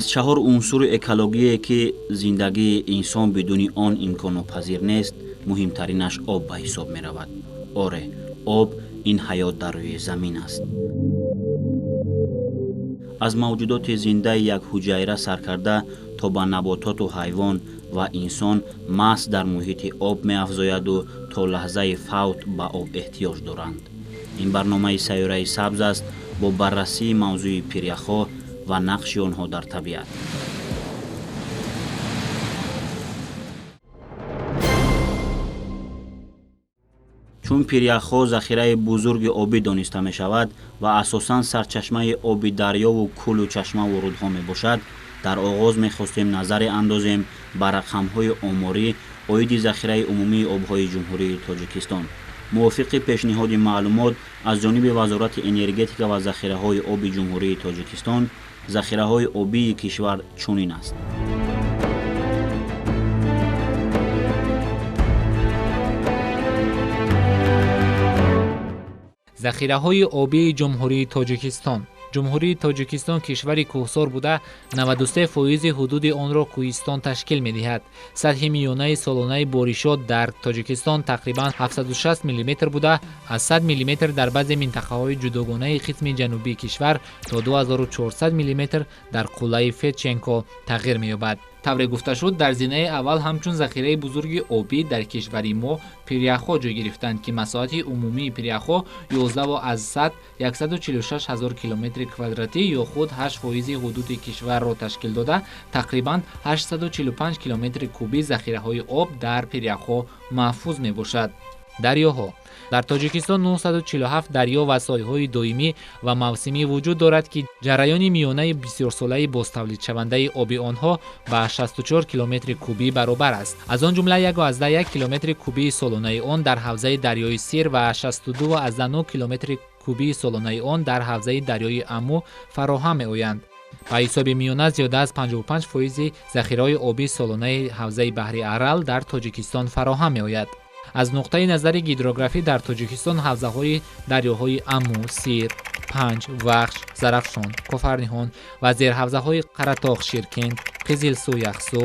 аз чаҳор унсури экологие ки зиндагии инсон бидуни он имконопазир нест, муҳимтаринаш об ба ҳисоб меравад. оре, об ин ҳаёт дар рӯи замин аст. аз мавҷудоти зиндаи як ҳуҷайра сар карда то ба набототу ҳайвон ва инсон маҳз дар муҳити об меафзояду то лаҳзаи фавт ба об эҳтиёҷ доранд. ин барномаи сайёраи сабз аст бо баррасии мавзӯи пиряхҳо ва нақши онҳо дар табиат. чун пиряхҳо захираи бузурги обӣ дониста мешавад ва асосан сарчашмаи оби дарёву кӯлу чашмаву рудҳо мебошад, дар оғоз мехостем назаре андозем ба рақамҳои оморӣ оиди захираи умумии обҳои ҷумҳурии Тоҷикистон. мувофиқи пешниҳоди маълумот аз ҷониби вазорати энергетика ва захираҳои оби ҷумҳурии Тоҷикистон, захираҳои обии кишвар чунин аст. захираҳои обии ҷумҳурии Тоҷикистон. ҷумҳурии Тоҷикистон кишвари кӯҳсор буда 93% ҳудуди онро кӯҳистон ташкил медиҳад. сатҳи миёнаи солонаи боришот дар Тоҷикистон тақрибан 760 мм буда, аз 100 мм дар баъзе минтақаҳои ҷудогонаи қисми ҷанубии кишвар то 2400 мм дар қуллаи Фетченко тағйир меёбад. тавре гуфта шуд, дар зинаи аввал ҳамчун захираи бузурги обӣ дар кишвари мо пиряхҳо ҷой гирифтанд ки масоҳати умумии пиряхҳо 11,146 ҳазор километри квадратӣ ё худ 8% ҳудуди кишварро ташкил дода, тақрибан 845 километри кубӣ захираҳои об дар пиряхҳо маҳфуз мебошад. дарёҳо. дар Тоҷикистон 947 дарё ва соҳиҳои доимӣ ва мавсимӣ вуҷуд дорад ки ҷараёни миёнаи бисёрсолаи бозтавлидшавандаи оби онҳо ба 64 километри кубӣ баробар аст. аз он ҷумла 1,1 километри кубии солонаи он дар ҳавзаи дарёи Сир ва 62,9 километри кубии солонаи он дар ҳавзаи дарёи Амму фароҳам меоянд. ба ҳисоби миёна зиёда аз 55% захираҳои обии солонаи ҳавзаи баҳри Арал дар Тоҷикистон фароҳам меояд. аз нуқтаи назари гидрографӣ дар Тоҷикистон ҳавзаҳои дарёҳои Амму, Сир, Панҷ, Вахш, Зарафшон, Кофарниҳон ва зерҳавзаҳои Қаратоғ, Ширкент, Қизилсу, Яхсу,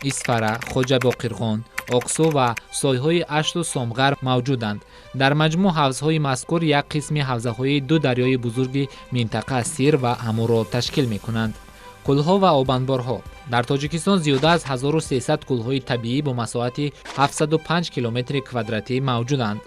Исфара, Хоҷа Боқирғон, Оқсу ва соҳиҳои Ашту Сомғар мавҷуданд. дар маҷмӯъ ҳавзҳои мазкур як қисми ҳавзаҳои ду дарёи бузурги минтақа Сир ва Аммуро ташкил мекунанд. кӯлҳо ва обанборҳо. дар Тоҷикистон зиёда аз 1300 кӯлҳои табиӣ бо масоҳати 705 километри квадратӣ мавҷуданд.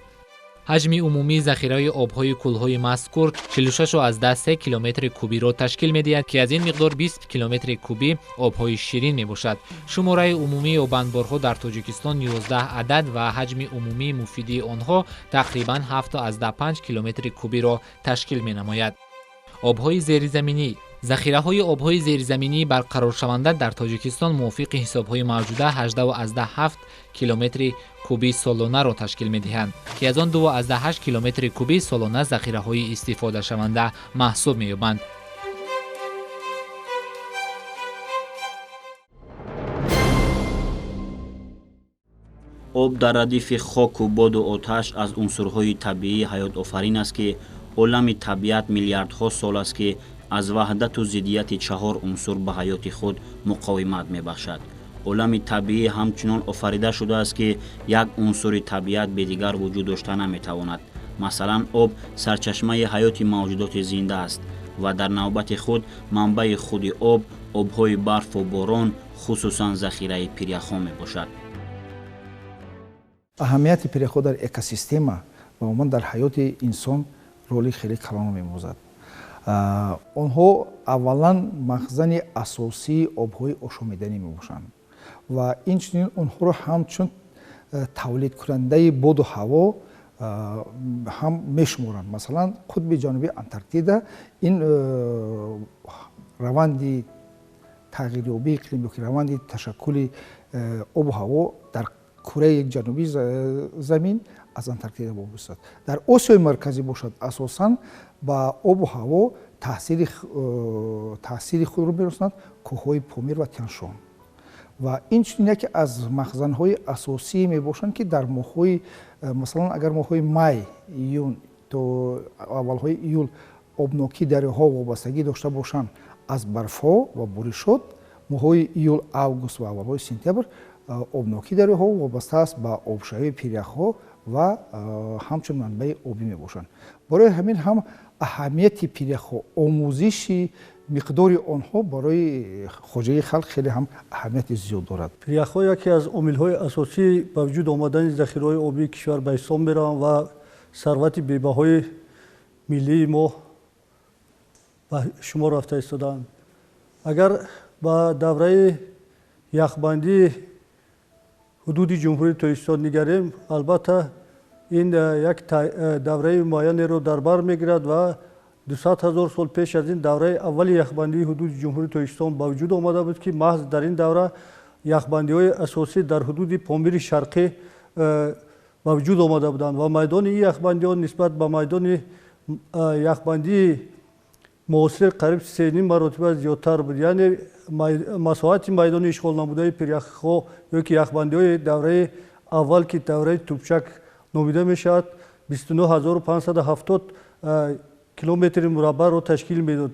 ҳаҷми умумии захираи обҳои кӯлҳои мазкур 46,3 километри кубиро ташкил медиҳад ки аз ин миқдор 20 километри кубӣ обҳои ширин мебошад. шумораи умумии обанборҳо дар Тоҷикистон 11 адад ва ҳаҷми умумии муфидии онҳо тақрибан 7,5 километри кубиро ташкил менамояд. обҳои зеризаминӣ. захираҳои обҳои зеризаминии барқароршаванда дар Тоҷикистон мувофиқи ҳисобҳои мавҷуда 18,7 километри кубии солонаро ташкил медиҳанд ки аз он 2,8 километри кубии солона захираҳои истифодашаванда маҳсуб меёбанд. об дар радифи хоку боду оташ аз унсурҳои табиии ҳаётофарин аст ки олами табиат миллиардҳо сол аст ки аз ваҳдату зиддияти чаҳор унсур ба ҳаёти худ муқовимат мебахшад. олами табиӣ ҳамчунон офарида шудааст ки як унсури табиат бедигар вуҷуд дошта наметавонад. масалан, об сарчашмаи ҳаёти мавҷудоти зинда аст ва дар навбати худ манбаи худи об обҳои барфу борон, хусусан захираи пиряхҳо мебошад. аҳамияти пиряхҳо дар экосистема ва умуман дар ҳаёти инсон роли хеле калон мебозад. онҳо аввалан махзани асосии обҳои ошомиданӣ мебошанд ва инчунин онҳоро ҳамчун тавлидкунандаи боду ҳаво ҳам мешуморанд. масалан, қутби ҷанубии Антарктида ин раванди тағйирёбии иқлим ё ки раванди ташаккули обу ҳаво дар кураи ҷанубии замин аз Антарктида вобаста аст. дар Осиёи марказӣ бошад, асосан ба обу ҳаво таъсири худро мерасонад кӯҳҳои Помир ва Тяншон. ва инчунин яке аз махзанҳои асосӣ мебошанд ки дар моҳҳои масалан агар моҳҳои май, июн то аввалҳои июл обнокии дарёҳо вобастагӣ дошта бошанд аз барфҳо ва боришот, моҳҳои июл, август ва аввалҳои сентябр обнокии дарёҳо вобаста аст ба обшавии пиряхҳо ва ҳамчун манбаи обӣ мебошанд. барои ҳамин ҳам аҳамияти пиряхҳо, омӯзиши миқдори онҳо барои хоҷаи халқ хеле ҳам аҳамияти зиёд дорад. пиряхҳо яке аз омилҳои асосии ба вуҷуд омадани захираҳои обии кишвар ба ҳисоб мераванд ва сарвати бебаҳои миллии мо ба шумор рафта истодаанд. агар ба давраи яхбандии ҳудуди ҷумҳурии Тоҷикистон нигарем, албатта ин як давраи муайянеро дар бар мегирад ва 200 000 сол пеш аз ин давраи аввали яхбандии ҳудуди ҷумҳурии Тоҷикистон ба вуҷуд омада буд, ки маҳз дар ин давра яхбандиҳои асосӣ дар ҳудуди Помири Шарқӣ ба вуҷуд омада буданд ва майдони ин яхбандиҳо нисбат ба майдони яхбандии муосир қариб 3 маротиба зиёдтар буд. яъне масоҳати майдони ишғолнамудаи пиряхҳо ё ки яхбандиҳои давраи аввал ки давраи Тӯбчак номида мешавад 29570 километри мураббаъро ташкил медод.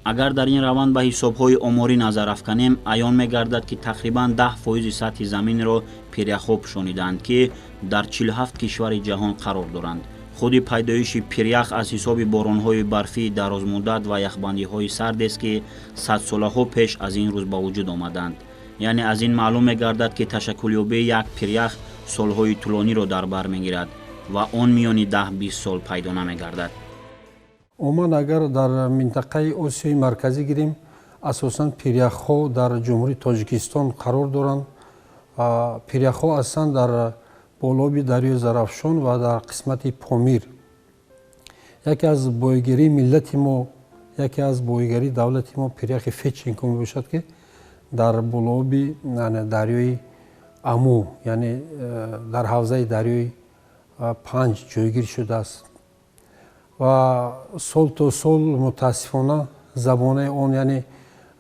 агар дар ин раванд ба ҳисобҳои оморӣ назар афканем, аён мегардад ки тақрибан 10% сатҳи заминро пиряхҳо пӯшониданд, ки дар 47 кишвари ҷаҳон қарор доранд. худи пайдоиши пирях аз ҳисоби боронҳои барфии дарозмуддат ва яхбандиҳои сардест, ки садсолаҳо пеш аз ин рӯз ба вуҷуд омаданд. яъне аз ин маълум мегардад, ки ташаккулёбии як пирях солҳои тӯлониро дар бар мегирад ва он миёни 10-20 сол пайдо намегардад. умуман агар дар минтақаи Осиёи марказӣ гирем, асосан пиряхҳо дар ҷумҳурии Тоҷикистон қарор доранд. пиряхҳо аслан дар болоби дарёи Зарафшон ва дар қисмати Помир. яке аз боягирии миллати мо, яке аз боягирии давлати мо пиряхи Феченко мебошад, ки дар болоби дарёи Аму, яъне дар ҳавзаи дарёи Панҷ ҷойгир шудааст ва сол то сол мутаассифона забонаи он яъне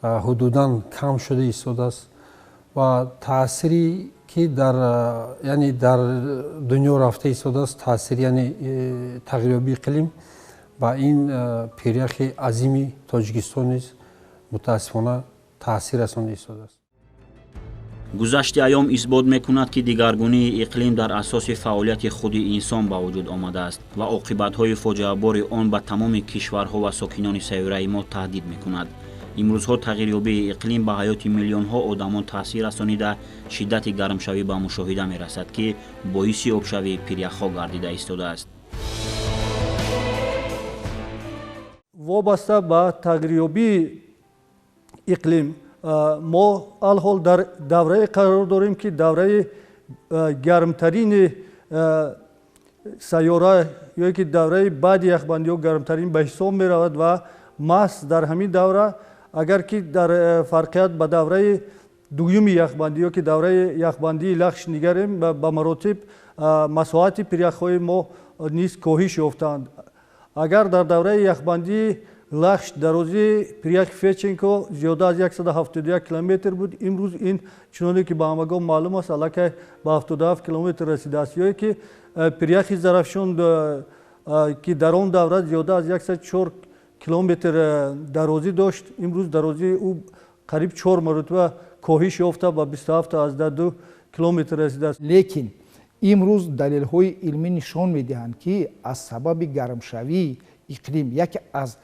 ҳудудан кам шуда истодааст ва таъсири ки дар дунё рафта истодааст, таъсири яъне тағйирёбии иқлим ба ин пиряхи азими Тоҷикистон низ мутаассифона таъсир расонда истодааст. гузашти аём исбот мекунад, ки дигаргунии иқлим дар асоси фаъолияти худи инсон ба вуҷуд омадааст ва оқибатҳои фоҷиабори он ба тамоми кишварҳо ва сокинони сайёраи мо таҳдид мекунад. имрӯзҳо тағйирёбии иқлим ба ҳаёти миллионҳо одамон таъсир расонида шиддати гармшавӣ ба мушоҳида мерасад, ки боиси обшавии пиряхҳо гардида истодааст. вобаста ба тағйирёбии иқлим мо алҳол дар даврае қарор дорем, ки давраи гармтарини сайёра ё ки давраи баъди яхбандиҳо гармтарин ба ҳисоб меравад ва маҳз дар ҳамин давра агар ки дар фарқият ба давраи дуюми яхбандӣ ё ки давраи яхбандии Лахш нигарем, ба маротиб масоҳати пиряхҳои мо низ коҳиш ёфтаанд. агар дар давраи яхбандии Лахш дарозии пиряхи Феченко зиёда аз 171 километр буд, имрӯз ин чуноне ки ба ҳамагон маълум аст аллакай ба 77 километр расидааст. ё ки пиряхи Зарафшон ки дар он давра зиёда аз 104 километр дарозӣ дошт, имрӯз дарозии ӯ қариб 4 маротиба коҳиш ёфта ба 27-12 километр расидааст. лекин имрӯз далелҳои илмӣ нишон медиҳанд, ки аз сабаби гармшавии иқлим яке аз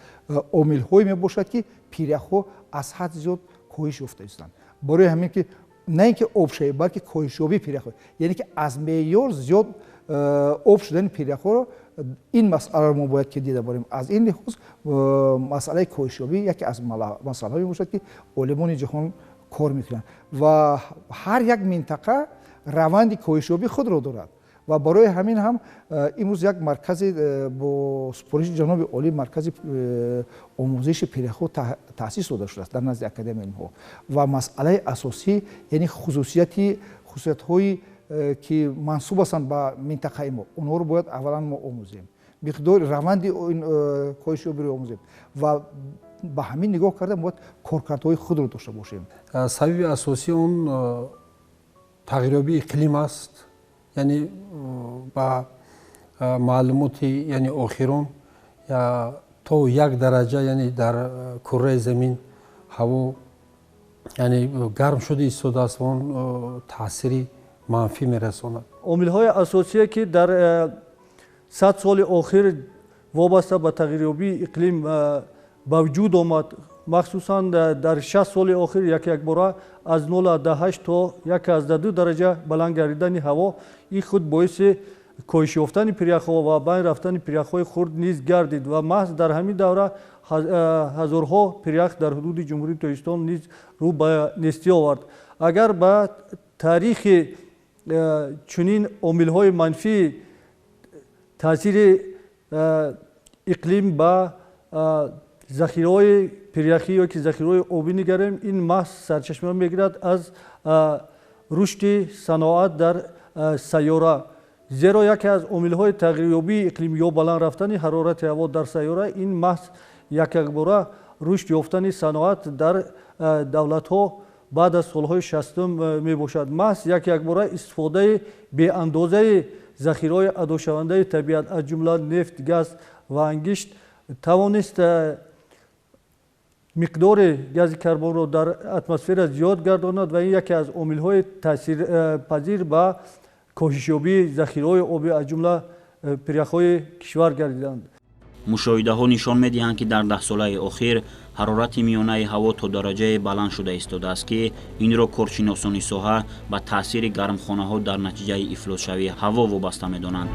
омилҳое мебошад, ки пиряхҳо аз ҳад зиёд коҳиш ёфта истанд. барои ҳамин ки на ин ки обшавӣ, балки коҳишёбии пиряхҳо, яъне ки аз меъёр зиёд об шудани пиряхҳоро ин масъаларо мо бояд ки дида борем. аз ин лиҳоз масъалаи коҳишёбӣ яке аз масъалаҳое мебошад, ки олимони ҷаҳон кор мекунанд ва ҳар як минтақа раванди коҳишёбӣ худро дорад ва барои ҳамин ҳам имрӯз як маркази бо супориши ҷаноби олӣ маркази омӯзиши пиряхҳо таъсис дода шудааст дар назди академияи илмҳо ва масъалаи асосӣ яъне хусусиятҳои ки мансуб ҳастанд ба минтақаи мо, онҳоро бояд аввалан мо омӯзем, миқдори раванди коҳишёбиро омӯзем ва ба ҳамин нигоҳ карда бояд коркардҳои худро дошта бошем. сабаби асосии он тағйирёбии иқлим аст. яъне ба маълумоти яъне охирон то 1 дараҷа яъне дар курраи замин ҳаво یعنی گرم شده ایستاده است و اون تاثیری منفی میرساند. عامل‌های اساسی که در 100 سال اخیر وابسته به تغییریابی اقلیم به وجود آمد، مخصوصا در 60 سال اخیر یک باره از 0.8 تا 1.2 درجه بلند گردیدن هوا، این خود باعث کاهش یافتن پریخ‌ها و بین رفتن پریخ‌های خرد نیز گردید و محض در همین دوره هزارها پریخ در حدود جمهوری تاجیکستان نیز رو به نیستی آورد. اگر به تاریخ چنین عامل‌های منفی تاثیر اقلیم به ذخیره‌های پریخی یا که ذخیره‌های آبی نگریم، این محض سرچشمه میگیرد از رشد صنعت در سیاره، زیرا یکی از عامل‌های تغییریابی اقلیمی یا بلند رفتن حرارت هوا در سیاره این محض یک باره رشد یافتن صنعت در دولت‌ها بعد از سالهای 60 می باشد. محض یک باره استفاده به اندازه ذخیره‌های اداشونده طبیعت از جمله نفت، گاز و انگشت توانست مقدار گاز کربن را در اتمسفر زیاد گرداند و این یکی از عامل‌های تاثیرپذیر به کاهش یابی ذخیره‌های آبی از جمله پریخ‌های کشور گردیدند. مشاهده‌ها نشان می‌دهند که در 10 ساله اخیر حرارت میانه هوا تا درجه بلند شده ایستاده است که این را کارشناسان ساحه به تاثیر گرمخانه‌ها در نتیجه افلاس شوی هوا وابسته می‌دانند.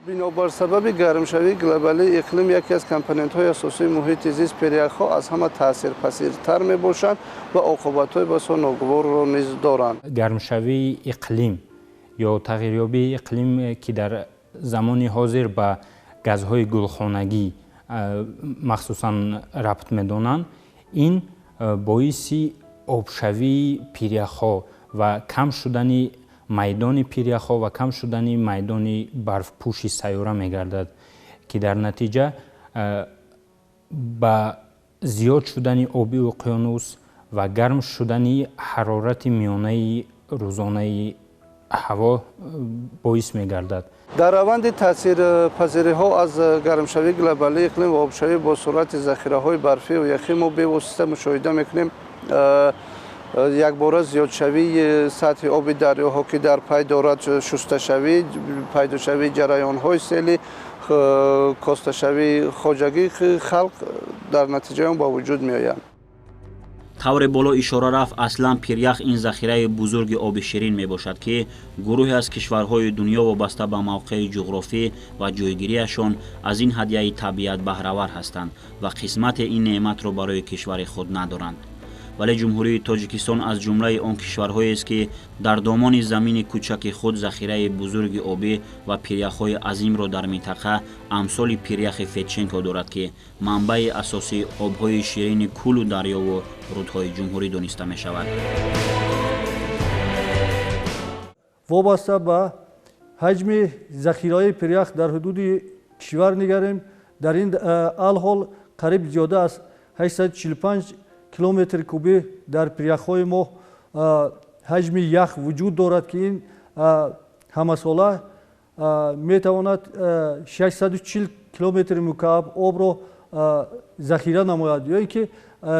بنابر سبب گرمشوی گلوبالی اقلیم یکی از کامپوننت‌های اساسی محیط زیست پریخ‌ها از همه تاثیرپذیرتر میباشند و عاقبت‌های بسیار ناگوار را نیز دارند. گرمشوی اقلیم یا تغییریابی اقلیم که در زمان حاضر به گازهای گلخانگی مخصوصا ربط می‌دانند، این باعث آبشوی پریخ‌ها و کم شدن میدان پریخ‌ها و کم شدن میدان برفپوش سیاره می‌گردد که در نتیجه با زیاد شدن آب اقیانوس و گرم شدن حرارت میانه روزانه هوا باعث می‌گردد. در روند تاثیرپذیری‌ها از گرمشوی گلوبالی اقلیم و آبشوی با صورت ذخیره‌های برفی و یخی ما به واسطه مشاهده می‌کنیم یک باره زیاد شوی سطح آب دریاها که در پی دارد شسته شوی، پیدا شوی جریان‌های سیلی، کاسته شوی خواجگی خلق در نتیجه آن با وجود می‌آید. طور بالا اشاره رفت اصلا پریخ این ذخیره بزرگ آب شیرین می باشد که گروهی از کشورهای دنیا وابسته به موقع جغرافی و جایگیریشان از این هدیه طبیعت بهره‌ور هستند و قسمت این نعمت را برای کشور خود ندارند. ولی جمهوری تاجیکستان از جمله آن کشورهایی است که در دامان زمین کوچک خود ذخیره بزرگ آبی و پریخ‌های عظیم را در منطقه امثال پریخ فیتچنکو دارد که منبع اساسی آب‌های شیرین کل و دریا و رودهای جمهوری دانسته می شود. وابسته به حجم ذخیره پریخ در حدود کشور نگریم، در این حال قریب زیاده از 845 کیلومتر کوبی در پریخ‌های ما حجم یخ وجود دارد که این همه ساله میتواند 640 کیلومتر مکعب آب را ذخیره نماید، یا اینکه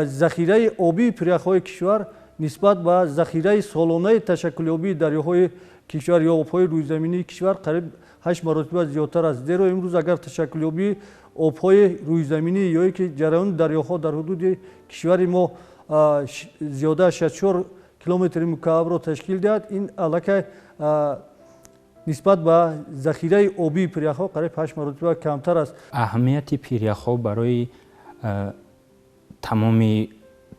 ذخیره آبی پریخ‌های کشور نسبت به ذخیره سالانه تشکل آبی دریاهای کشور یا آب‌های روی زمینی کشور قریب 8 مرتبه زیادتر است. زیرا امروز اگر تشکل آبی آب‌های روی زمینی یا اینکه جریان دریاها در حدود کشور ما زیاده 64 کیلومتر مکعب را تشکیل دهد، این علاقه نسبت به ذخیره آبی پریخ‌ها قریب 8 مرتبه کمتر است. اهمیت پریخ‌ها برای تمام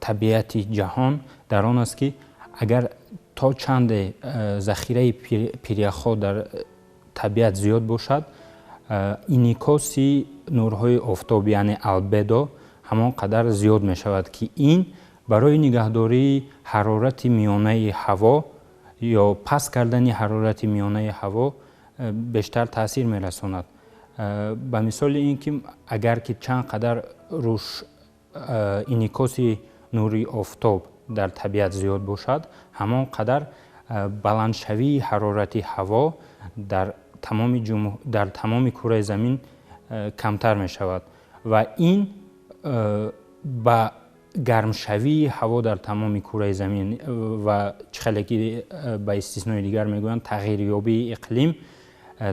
طبیعت جهان در آن است که اگر تا چند ذخیره پریخ‌ها در طبیعت زیاد باشد، انعکاس نورهای آفتاب یعنی البدو همان قدر زیاد می شود که این برای نگهداری حرارت میانه هوا یا پس کردن حرارت میانه هوا بیشتر تاثیر می رساند. به مثال اینکه اگر که چند قدر روش انعکاس نوری آفتاب در طبیعت زیاد باشد، همان قدر بلندشوی حرارت هوا در تمام کره زمین کمتر می شود و این با гармшавии ҳаво дар тамоми кураи замин ва чихелаки ба истиснои дигар мегӯянд тағйирёбии иқлим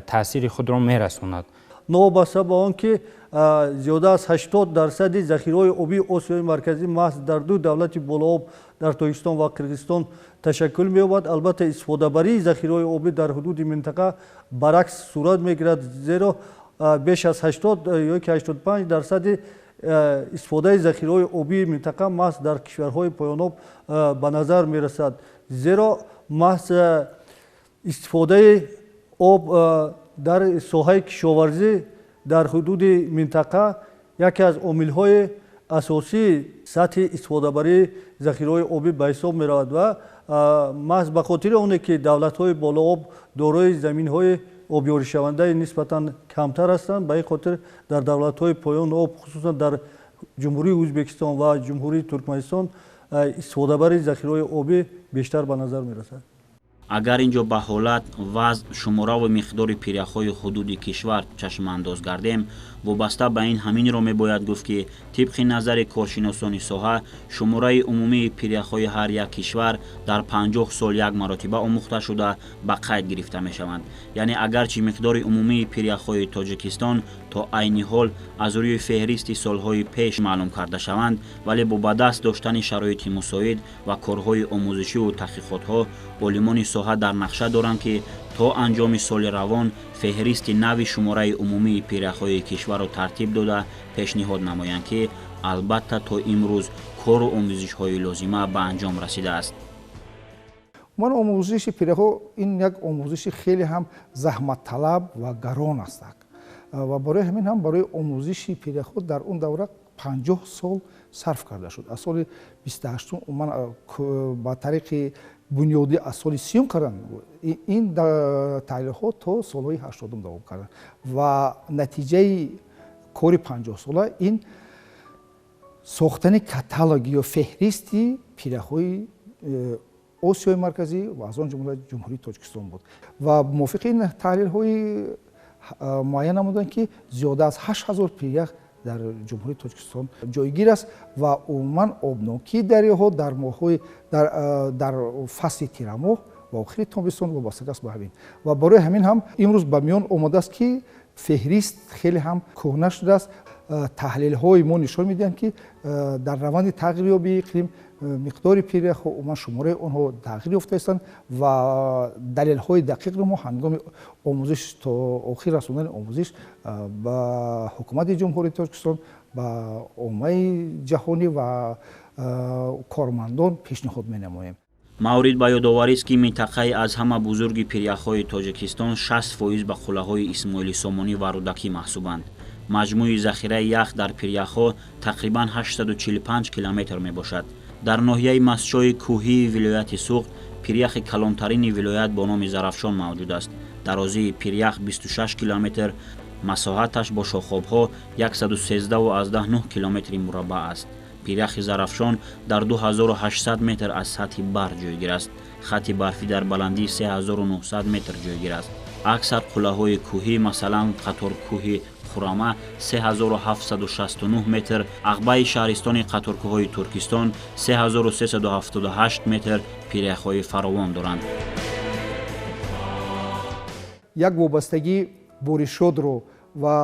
таъсири худро мерасонад. новобаста ба он ки зиёда аз 80% захираҳои оби осиёи марказӣ маҳз дар ду давлати болооб дар тоҷикистон ва қирғизистон ташаккул меёбад. албатта истифодабарии захираҳои обӣ дар ҳудуди минтақа баръакс сурат мегирад, зеро беш аз 80 ё ки 85% истифодаи захираҳои обии минтақа маҳз дар кишварҳои поёноб ба назар мерасад. зеро маҳз истифодаи об дар соҳаи кишоварзӣ дар ҳудуди минтақа яке аз омилҳои асосии сатҳи истифодабарии захираҳои обӣ ба ҳисоб меравад ва маҳз ба хотири оне ки давлатҳои болооб дорои заминҳои обёришавандаи нисбатан камтар ҳастанд, ба ин хотир дар давлатҳои поёни об хусусан дар ҷумҳурии Ӯзбекистон ва ҷумҳурии Туркманистон истифодабарии захираҳои обӣ бештар ба назар мерасад. агар инҷо ба ҳолат вазъ шумораву миқдори пиряхҳои ҳудуди кишвар чашмандоз гардем, вобаста ба ин ҳаминро мебояд гуфт ки тибқи назари коршиносони соҳа шумораи умумии пиряхҳои ҳар як кишвар дар 50 сол як маротиба омӯхта шуда ба қайд гирифта мешаванд. яъне агарчи миқдори умумии пиряхҳои тоҷикистон то айни ҳол аз рӯи феҳристи солҳои пеш маълум карда шаванд, вале бо ба даст доштани шароити мусоид ва корҳои омӯзишиву таҳқиқотҳо олимони соҳа дар нақша доранд ки то анҷоми соли равон феҳристи нави шумораи умумии пиряхҳои кишварро тартиб дода пешниҳод намоянд ки албатта то имрӯз кору омӯзишҳои лозима ба анҷом расидааст. ман омӯзиши пиряхҳо ин як омӯзиши хеле ҳам заҳматталаб ва гарон аст ва барои ҳамин ҳам барои омӯзиши пиряхҳо дар он давра 50 сол сарф карда шуд. аз соли 28 ман ба тариқи бунёдӣ аз соли 30 карданд. ин таҳлилҳо то солҳои 80 давом карданд ва натиҷаи кори 50 сола ин сохтани каталоги ё феҳристи пиряхҳои осиёи марказӣ ва аз он ҷумла ҷумҳурии Тоҷикистон буд ва мувофиқи ин таҳлилҳои муайян намуданд ки зиёда аз 8000 пирях дар ҷумҳурии Тоҷикистон ҷойгир аст ва умуман обнокии дарёҳо дар моҳҳои дар фасли тирамоҳ ва охири тобистон вобастагӣ аст ба ҳамин ва барои ҳамин ҳам имрӯз ба миён омадааст ки феҳрист хеле ҳам кӯҳна шудааст. таҳлилҳои мо нишон медиҳанд ки дар раванди тағйирёбии иқлим миқдори пиряхҳо умуман шумораи онҳо тағйир ёфтаистанд ва далелҳои дақиқро мо ҳангоми омӯзиш то охир расондани омӯзиш ба ҳукумати ҷумҳурии Тоҷикистон ба оммаи ҷаҳонӣ ва кормандон пешниҳод менамоем. маврид ба ёдоварист ки минтақаи аз ҳама бузурги пиряхҳои Тоҷикистон 60% ба қуллаҳои Исмоили Сомонӣ ва Рудакӣ маҳсубанд. маҷмӯи захираи ях дар пиряхҳо тақрибан 845 километр мебошад. дар ноҳияи мастчои кӯҳии вилояти Суғд пиряхи калонтарини вилоят бо номи Зарафшон мавҷуд аст. дарозии пирях 26 километр, масоҳаташ бо шохобҳо 113.9 километри мураббаъ аст. пиряхи Зарафшон дар 2800 метр аз сатҳи бар ҷойгир аст. хати барфӣ дар баландии 3900 метр ҷойгир аст. аксар қуллаҳои кӯҳӣ масалан қаторкӯҳи Хурама 3769 метр, ағбаи шаҳристони қаторкӯҳҳои Туркистон 3378 метр пиряхҳои фаровон доранд. як вобастагии боришотро ва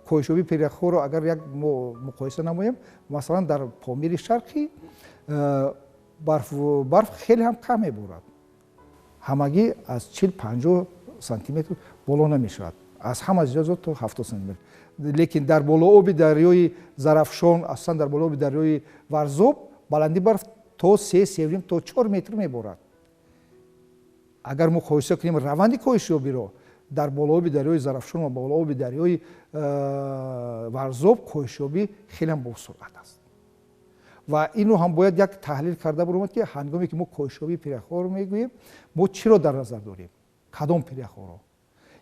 коҳишёбии пиряхҳоро агар як муқоиса намоем, масалан дар Помири Шарқӣ барф хеле ҳам кам меборад. ҳамагӣ аз 40-50 сантиметр боло намешавад. аз ҳама ҷазо то 70 сантиметр. лекин дар болооби дарёи Зарафшон, асосан дар болооби дарёи Варзоб баландии барф то 3 то 4 метр меборад. агар муқоиса кунем раванди коҳишёбиро дар болооби дарёи Зарафшон ва болооби дарёи Варзоб коҳишёбӣ хеле босуръат аст. ва инро ҳам бояд як таҳлил карда баромад ки ҳангоме ки мо коҳишёбии пиряхҳоро мегӯем, мо чиро дар назар дорем, кадом пиряхҳоро,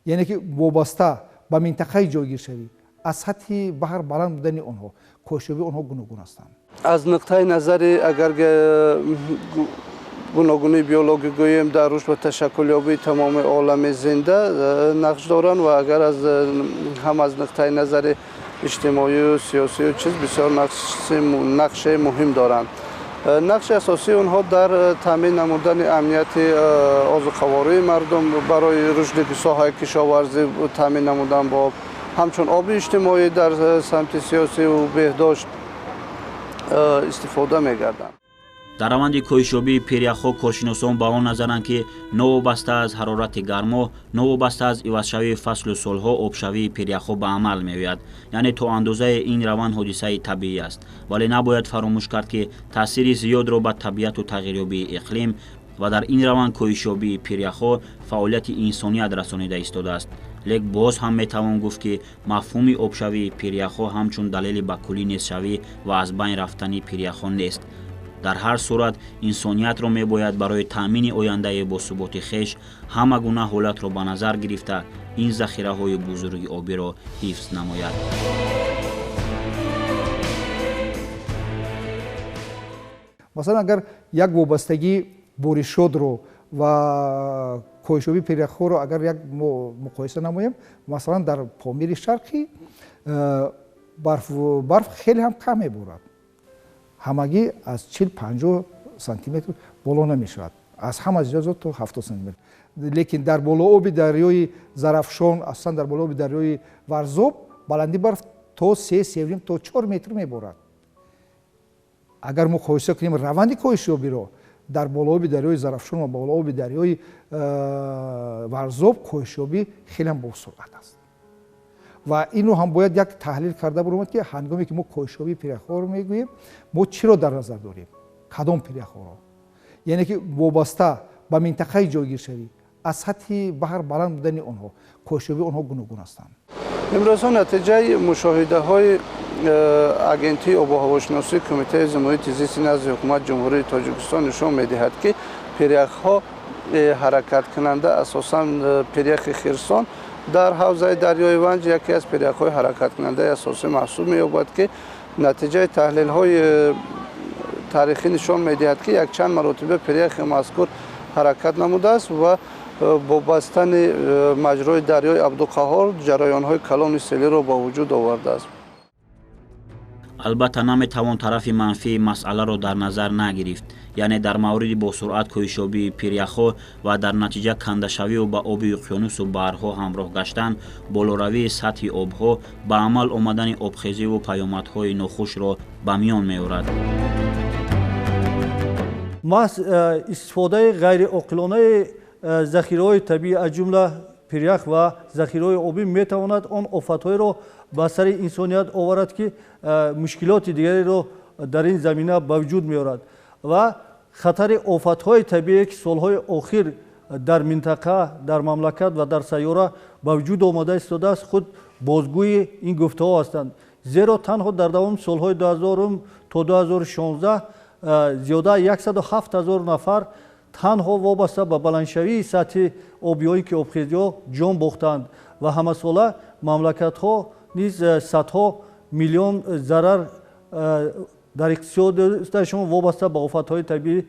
яъне ки вобаста ба минтақаи ҷойгиршавӣ аз сатҳи баҳр баланд будани онҳо коҳишёбии онҳо гуногун ҳастанд. аз нуқтаи назари агар гуногунии биологӣ гӯем дар рушд ва ташаккулёбии тамоми олами зинда нақш доранд ва агар ҳам аз нуқтаи назари اجتماعی و سیاسی و چیز بسیار نقش مهم دارند. نقش اساسی اونها در تامین نمودن امنیت آذوقه‌واری مردم برای رشد ساحه کشاورزی و تامین نمودن با همچون آب اجتماعی در سمت سیاسی و بهداشت استفاده می‌گردند. дар раванди кӯҳишёбии пиряхҳо коршиносон ба он назаранд ки новобаста аз ҳарорати гармо, новобаста аз ивазшавии фаслу солҳо обшавии пиряхҳо ба амал меояд. яъне то андозае ин раванд ҳодисаи табиӣ аст, вале набояд фаромӯш кард ки таъсири зиёдро ба табиату тағйирёбии иқлим ва дар ин раванд кӯҳишёбии пиряхҳо фаъолияти инсоният расонида истодааст. лек боз ҳам метавон гуфт ки мафҳуми обшавии пиряхҳо ҳамчун далели ба куллӣ нестшавӣ ва аз байн рафтани пиряхҳо нест. дар ҳар сурат инсониятро мебояд барои таъмини ояндаи босуботи хеш ҳама гуна ҳолатро ба назар гирифта ин захираҳои бузурги обиро ҳифз намояд. масалан агар як вобастагии боришотро ва кӯҳишёбии пиряхҳоро агар як муқоиса намоем, масалан дар помири шарқӣ барф хеле ҳам кам меборад. ҳамагӣ аз 40-50 сантиметр боло намешавад, аз ҳама зиёд то 70 сантиметр. лекин дар болооби дарёи Зарафшон, асосан дар болооби дарёи Варзоб баланди барф то 3 то 4 метр меборад. агар муқоиса кунем раванди кӯҳишёбиро дар болооби дарёи Зарафшон ва болооби дарёи Варзоб, кӯҳишёбӣ хеле босуръат аст. ва инро ҳам бояд як таҳлил карда баромад ки ҳангоме ки мо кӯҳишёбии пиряхҳоро мегӯем, мо чиро дар назар дорем, кадом пиряхҳоро, яъне ки вобаста ба минтақаи ҷойгиршавӣ аз сатҳи баҳр баланд будани онҳо, кӯҳишёбии онҳо гуногун ҳастанд. имрӯзҳо натиҷаи мушоҳидаҳои агентии обуҳавошиносии кумитаи зимоити зисти назди ҳукумат ҷумҳурии Тоҷикистон нишон медиҳад ки пиряхҳо ҳаракаткунанда асосан пиряхи хирсон дар ҳавзаи дарёи Ванҷ яке аз пиряхҳои ҳаракаткунандаи асосӣ маҳсуб меёбад ки натиҷаи таҳлилҳои таърихӣ нишон медиҳад ки якчанд маротиба пиряхи мазкур ҳаракат намудааст ва бо бастани маҷрои дарёи Абдуқаҳор ҷараёнҳои калони селиро ба вуҷуд овардааст. албатта наметавон тарафи манфии масъаларо дар назар нагирифт, яъне дар мавриди босуръат кӯҳишёбии пиряхҳо ва дар натиҷа кандашавию ба оби уқёнусу баҳрҳо ҳамроҳ гаштан болоравии сатҳи обҳо ба амал омадани обхезиву паёмадҳои нохушро ба миён меорад. маҳз истифодаи ғайриоқилонаи захираҳои табиӣ аз ҷумла пирях ва захираҳои обӣ метавонад он офатҳоеро ба сари инсоният оварад ки мушкилоти дигареро дар ин замина ба вуҷуд меорад ва хатари офатҳои табиие ки солҳои охир дар минтақа, дар мамлакат ва дар сайёра ба вуҷуд омада истодааст, худ бозгӯи ин гуфтаҳо ҳастанд. зеро танҳо дар давоми солҳои 2000 то 2016 зиёда 107 000 нафар танҳо вобаста ба баландшавии сатҳи обиҳои ки обхезиҳо ҷон бохтанд ва ҳамасола мамлакатҳо низ садҳо миллион зарар дар иқтисодашон вобаста ба офатҳои табиӣ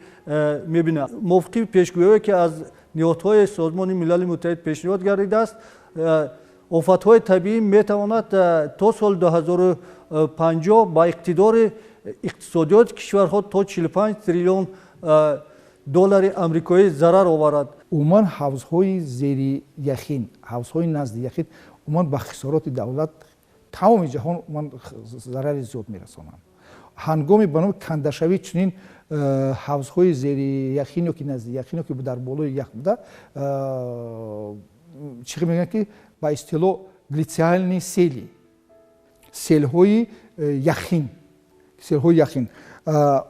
мебинад. мувофиқи пешгӯиҳое ки аз ниҳодҳои Созмони Милали Муттаҳид пешниҳод гардидааст, офатҳои табиӣ метавонад то соли 2050 ба иқтидори иқтисодиёти кишварҳо то 45 триллион доллари амрикоӣ зарар оварад. умуман ҳавзҳои зери яхин, ҳавзҳои назди яхин умуман ба хисороти давлат тамоми ҷаҳон умуман зарари зиёд мерасонанд. ҳангоми ба номи кандашавӣ чунин ҳавзҳои зери яхин ё ки назди яхин ё ки дар болои ях буда чӣ мегӯянд ки ба истилоҳ глициальни сели, селҳои яхин, селҳои яхин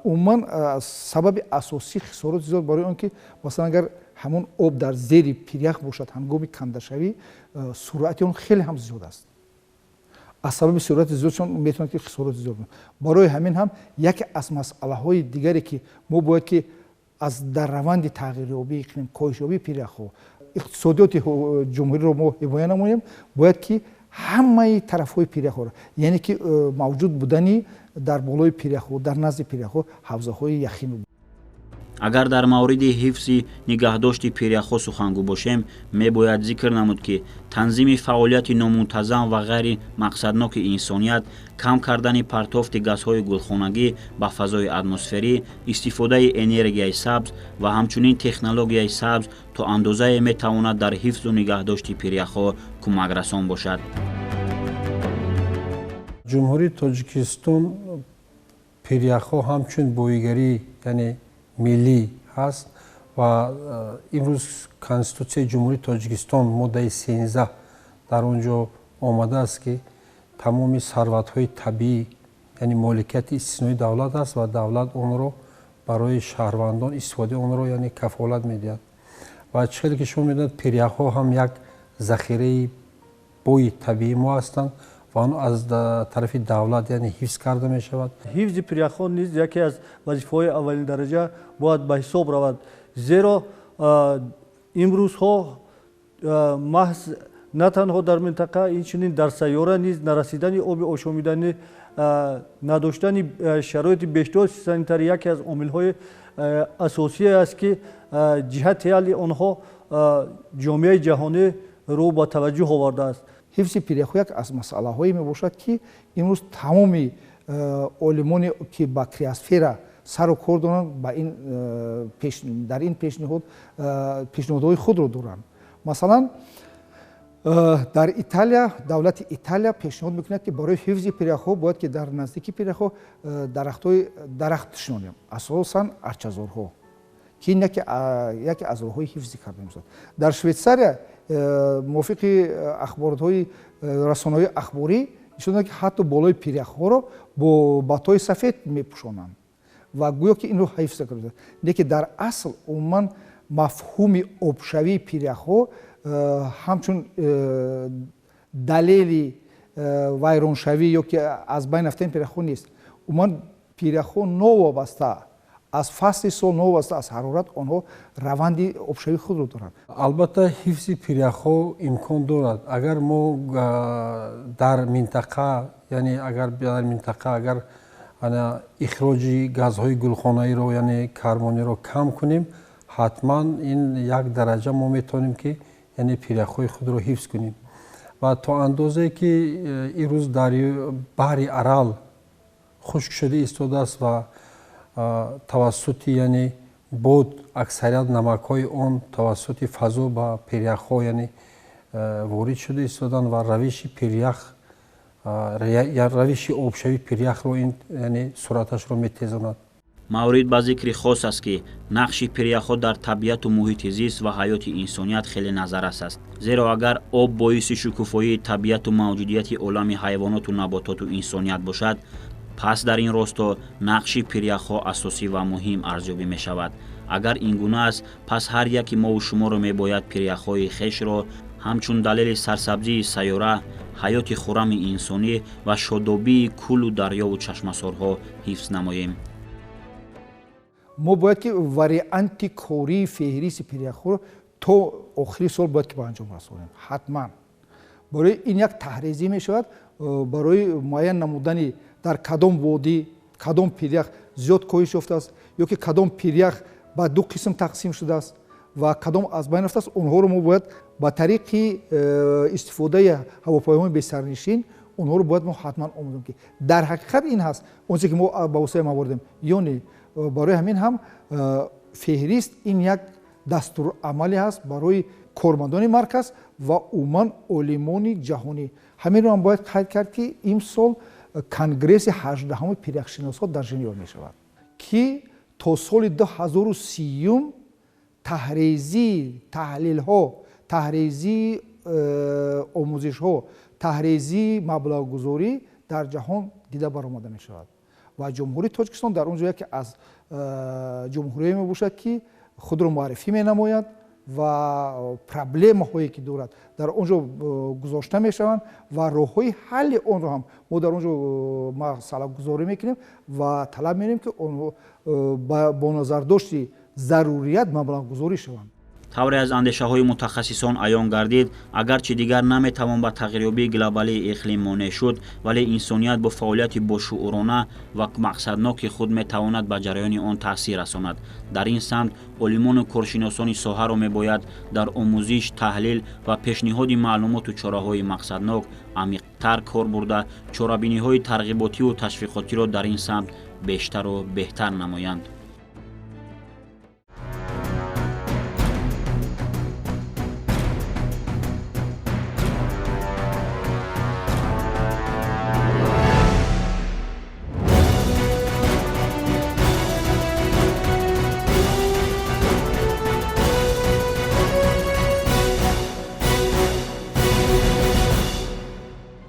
умуман сабаби асосии хисороти зиёд барои он ки масалан агар ҳамон об дар зери пирях бошад ҳангоми кандашавӣ суръати он хеле ҳам зиёд аст. аз сабаби суръати зиёдшон метавонад ки хисороти зиёд бошад. барои ҳамин ҳам яке аз масъалаҳои дигаре ки мо бояд ки аз дар раванди тағйирёбии иқлим, кӯҳишёбии пиряхҳо иқтисодиёти ҷумҳуриро мо ҳимоя намоем, бояд ки ҳамаи тарафҳои пиряхҳоро, яъне ки мавҷуд будани дар болои пиряхҳо, дар назди пиряхҳо ҳавзаҳои яхин. агар дар мавриди ҳифзи нигаҳдошти пиряхҳо сухангӯ бошем, мебояд зикр намуд, ки танзими фаъолияти номунтазам ва ғайри мақсадноки инсоният, кам кардани партофти газҳои гулхонагӣ ба фазои атмосферӣ, истифодаи энергияи сабз ва ҳамчунин технологияи сабз то андозае метавонад дар ҳифзу нигаҳдошти пиряхҳо кӯмакрасон бошад. ҷумҳурии Тоҷикистон пиряхҳо ҳамчун боигарӣ, яъне миллӣ ҳаст ва имрӯз Конститутсияи ҷумҳурии Тоҷикистон моддаи 13 дар он ҷо омадааст, ки тамоми сарватҳои табиӣ, яъне моликияти истисноии давлат аст ва давлат онро барои шаҳрвандон истифодаи онро яъне кафолат медиҳад. ва чӣ хеле ки шумо медонед, пиряхҳо ҳам як захираи бои табиии мо ҳастанд ва он аз тарафи давлат яъне ҳифз карда мешавад. ҳифзи пиряхҳо низ яке аз вазифаҳои аввалиндараҷа бояд ба ҳисоб равад, зеро имрӯзҳо маҳз на танҳо дар минтақа, инчунин дар сайёра низ нарасидани оби ошомиданӣ, надоштани шароити бештори санитарӣ яке аз омилҳои асосие аст, ки ҷиҳати ҳалли онҳо ҷомеаи ҷаҳонӣ рӯ ба таваҷҷӯҳ овардааст. ҳифзи пиряхҳо як аз масъалаҳое мебошад, ки имрӯз тамоми олимоне ки ба криосфера сару кор доранд, дар ин пешниҳодҳои худро доранд. Масалан, дар Италия, давлати Италия пешниҳод мекунад, ки барои ҳифзи пиряхҳо бояд, ки дар наздики пиряхҳо дарахт тишонем, асосан арчазорҳо, ки ин яке аз роҳҳои ҳифзи карда мешавад. Дар Швейтсария мувофиқи ахборотҳои расонаҳои ахборӣ нишон доданд, ки ҳатто болои пиряхҳоро бо батои сафед мепӯшонанд ва гӯё ки инро ҳифз карда. Лекин дар асл умуман мафҳуми обшавии пиряхҳо ҳамчун далели вайроншавӣ ё ки аз байн рафтани пиряхҳо нест. Умуман пиряхҳо новобаста аз фасли сол, новобаста аз ҳарорат, онҳо раванди обшавии худро доранд. албатта ҳифзи пиряхҳо имкон дорад, агар мо дар минтақа, яъне агар дар минтақа агар ихроҷи газҳои гулхонаиро, яъне карбониро кам кунем, ҳатман ин як дараҷа мо метавонем, ки яъне пиряхҳои худро ҳифз кунем. ва то андозае ки имрӯз баҳри Арал хушк шуда истодааст ва тавассути яъне бод аксарият намакҳои он тавассути фазо ба пиряхҳо яъне ворид шуда истоданд ва равиши пирях, равиши обшавии пиряхро ин яъне суръаташро метезонад. маврид ба зикри хос аст, ки нақши пиряхҳо дар табиату муҳити зист ва ҳаёти инсоният хеле назаррас аст. Зеро агар об боиси шукуфоии табиату мавҷудияти олами ҳайвоноту набототу инсоният бошад, пас дар ин росто нақши пиряхҳо асосӣ ва муҳим арзёбӣ мешавад. агар ин гуна аст, пас ҳар яки мову шуморо мебояд пиряхҳои хешро ҳамчун далели сарсабзии сайёра, ҳаёти хуррами инсонӣ ва шодобии кӯлу дарёву чашмасорҳо ҳифз намоем. мо бояд ки варианти кории феҳристи пиряхҳоро то охири сол бояд ки ба анҷом расонем. ҳатман барои ин як таҳризӣ мешавад, барои муайян намудани дар кадом водӣ кадом пирях зиёд коҳиш ёфтааст, ё ки кадом пирях ба ду қисм тақсим шудааст ва кадом аз байн рафтааст, онҳоро мо бояд ба тариқи истифодаи ҳавопаймои бесарнишин онҳоро бояд мо ҳатман омӯзем, ки дар ҳақиқат ин ҳаст он чизе ки мо ба воситаи маводем. ёне барои ҳамин ҳам феҳрист ин як дастурамале ҳаст барои кормандони марказ ва умуман олимони ҷаҳонӣ. ҳаминро ҳам бояд қайд кард, ки имсол конгресси 18 пиряхшиносҳо дар Женева мешавад, ки то соли 2030 таҳризӣ таҳлилҳо, таҳризӣ омӯзишҳо, таҳризӣ маблағгузорӣ дар ҷаҳон дида баромада мешавад. ва ҷумҳурии Тоҷикистон дар он ҷо яке аз ҷумҳурие мебошад, ки худро муаррифӣ менамояд ва проблемаҳое ки дорад дар он ҷо гузошта мешаванд ва роҳҳои ҳалли онро ҳам мо дар он ҷо масъалагузорӣ мекунем ва талаб менем, ки онҳо бо назардошти зарурият маблағгузорӣ шаванд. тавре аз андешаҳои мутахассисон аён гардид, агарчи дигар наметавон ба тағйирёбии глобалии иқлим монеъ шуд, вале инсоният бо фаъолияти бошуурона ва мақсадноки худ метавонад ба ҷараёни он таъсир расонад. дар ин самт олимону коршиносони соҳаро мебояд дар омӯзиш, таҳлил ва пешниҳоди маълумоту чораҳои мақсаднок амиқтар кор бурда, чорабиниҳои тарғиботиву ташвиқотиро дар ин самт бештару беҳтар намоянд.